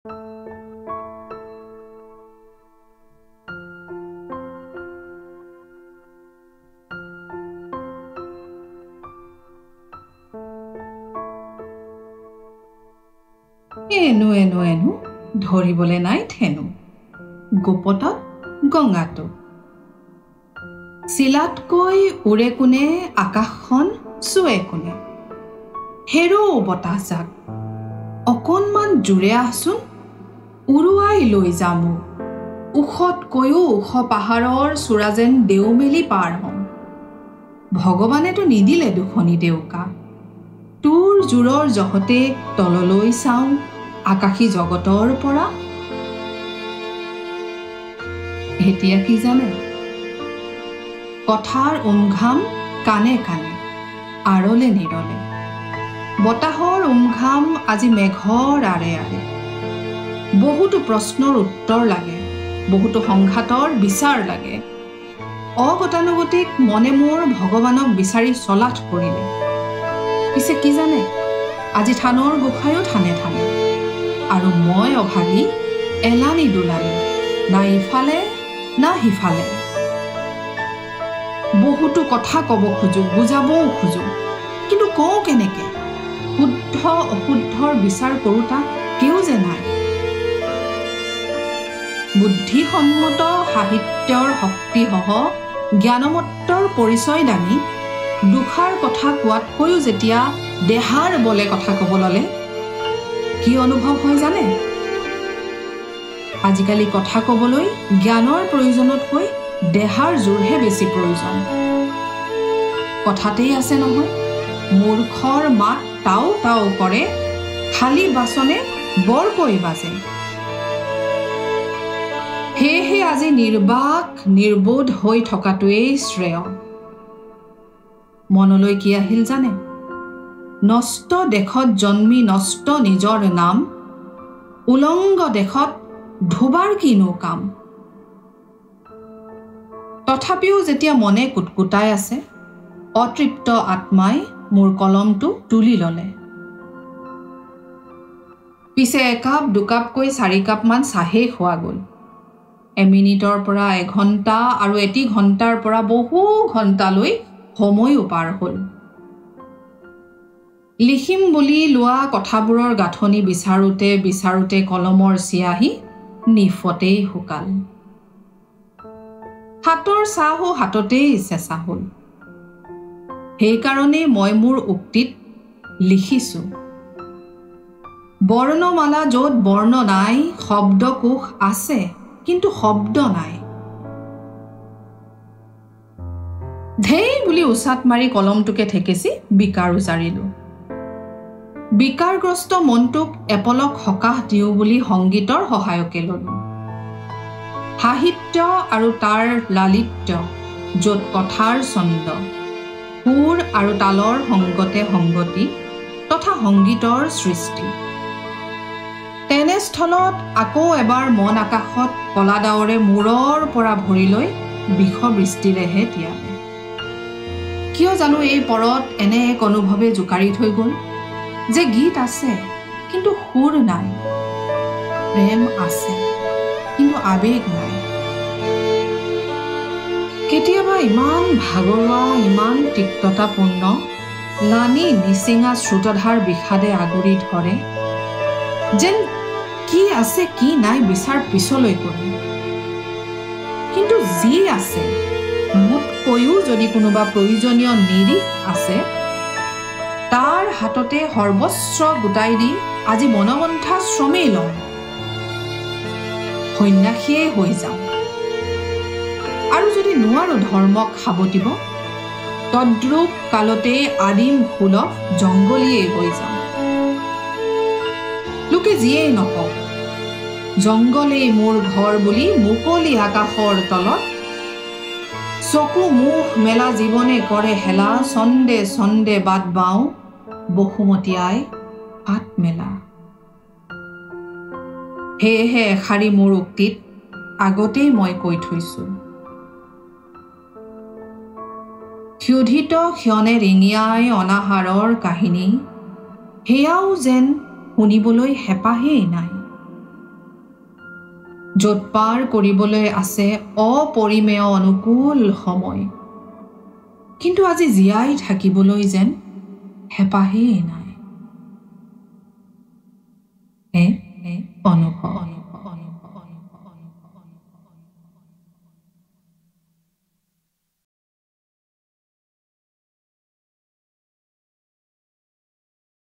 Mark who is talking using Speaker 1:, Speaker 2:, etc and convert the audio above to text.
Speaker 1: এনো এনো এনো ধৰিবলৈ নাই ঠেনো গোপতত গংগাটো চিলাতকৈ উৰে কোনে আকাশখন চুৱে কোনে হেৰো বতাহজাক অকণমান জোৰে আহচোন উৰুৱাই লৈ যা মোক ওখতকৈও ওখ পাহাৰৰ চূড়া যেন দেও মেলি পাৰ হম ভগৱানেতো নিদিলে দুখনি দেউকা তোৰ জোৰৰ জহতে তললৈ চাওঁ আকাশী জগতৰ পৰা এতিয়া কি জানে কথাৰ উমঘাম কানে কানে আৰলে নিৰলে বতাহৰ উমঘাম আজি মেঘৰ আৰে আৰে বহুতো প্ৰশ্নৰ উত্তৰ লাগে বহুতো সংঘাতৰ বিচাৰ লাগে অগতানুগতিক মনে মোৰ ভগৱানক বিচাৰি চলাথ কৰিলে পিছে কি জানে আজি থানৰ গোসাঁয়ো থানে থানে আৰু মই অভাগী এলানি দুলানি না ইফালে না সিফালে বহুতো কথা ক'ব খোজো বুজাবও খোজো কিন্তু কওঁ কেনেকে শুদ্ধ অশুদ্ধৰ বিচাৰ কৰোতা কেউ যে নাই বুদ্ধিসন্মত সাহিত্যৰ শক্তিসহ জ্ঞানমত্তৰ পৰিচয় দাঙি দুখাৰ কথা কোৱাতকৈও যেতিয়া দেহাৰ বলে কথা ক'ব ল'লে কি অনুভৱ হয় জানে আজিকালি কথা ক'বলৈ জ্ঞানৰ প্ৰয়োজনতকৈ দেহাৰ জোৰহে বেছি প্ৰয়োজন কথাতেই আছে নহয় মূৰ্খৰ মাত টাও টাও কৰে খালী বাচনে বৰকৈ বাজে সেয়েহে আজি নিৰ্বাক নিৰ্বোধ হৈ থকাটোৱেই শ্ৰেয় মনলৈ কি আহিল জানে নষ্ট দেশত জন্মি নষ্ট নিজৰ নাম উলংগ দেশত ধুবাৰ কিনো কাম তথাপিও যেতিয়া মনে কুটকুটাই আছে অতৃপ্ত আত্মাই মোৰ কলমটো তুলি ল'লে পিছে একাপ দুকাপকৈ 4 কাপমান চাহেই খোৱা গ'ল এমিনিটৰ পৰা এঘণ্টা আৰু এটি ঘণ্টাৰ পৰা বহু ঘণ্টালৈ সময়ো পাৰ হ'ল লিখিম বুলি লোৱা কথাবোৰৰ গাঁথনি বিচাৰোঁতে বিচাৰোঁতে কলমৰ চিয়াহী নিফতেই শুকাল হাতৰ চাহো হাততেই চেঁচা হ'ল সেইকাৰণে মই মোৰ উক্তিত লিখিছোঁ বৰ্ণমালা য'ত বৰ্ণ নাই শব্দকোষ আছে কিন্তু শব্দ নাই ধেই বুলি উচাত মাৰি কলমটোকে ঠেকেচি বিকাৰ উজাৰিলোঁ বিকাৰগ্ৰস্ত মনটোক এপলক সকাহ দিওঁ বুলি সংগীতৰ সহায়কে ল'লোঁ সাহিত্য আৰু তাৰ লালিত্য য'ত কথাৰ ছন্দ সুৰ আৰু তালৰ সংগতে সংগতি তথা সংগীতৰ সৃষ্টি তেনেস্থলত আকৌ এবাৰ মন আকাশত কলা ডাৱৰে মূৰৰ পৰা ভৰি লৈ বিষবৃষ্টিৰেহে তিয়ালে কিয় জানো এই পৰত এনে এক অনুভৱে জোকাৰি থৈ গ'ল যে গীত আছে কিন্তু সুৰ নাই প্ৰেম আছে কিন্তু আবেগ নাই কেতিয়াবা ইমান ভাগৰুৱা ইমান তিক্ততাপূৰ্ণ লানি নিচিঙা শ্ৰুতধাৰ বিষাদে আগুৰি ধৰে যেন কি আছে কি নাই বিচাৰ পিছলৈ কৰিম কিন্তু যি আছে মোতকৈও যদি কোনোবা প্ৰয়োজনীয় নিৰিখ আছে তাৰ হাততে সৰ্বস্ব গোটাই দি আজি মনমন্থা শ্ৰমেই লওঁ সন্ন্যাসীয়ে হৈ যাওঁ আৰু যদি নোৱাৰো ধৰ্মক সাৱটিব তদ্ৰূপ কালতে আদিম সুলভ জংগলীয়ে হৈ যাওঁ লোকে যিয়েই নকওঁ জংগলেই মোৰ ঘৰ বুলি মুকলি আকাশৰ তলত চকু মুখ মেলা জীৱনে কৰে হেলা চন্দে চন্দে বাট বাওঁ বসুমতী আই হাত মেলা সেয়েহে এষাৰি মোৰ উক্তিত আগতেই মই কৈ থৈছোঁ ক্ষুধিত ক্ষণে ৰিঙিয়াই অনাহাৰৰ কাহিনী সেয়াও যেন শুনিবলৈ হেঁপাহেই নাই য'ত পাৰ কৰিবলৈ আছে অপৰিমেয় অনুকূল সময়, কিন্তু আজি জীয়াই থাকিবলৈ যেন হেঁপাহেই নাই।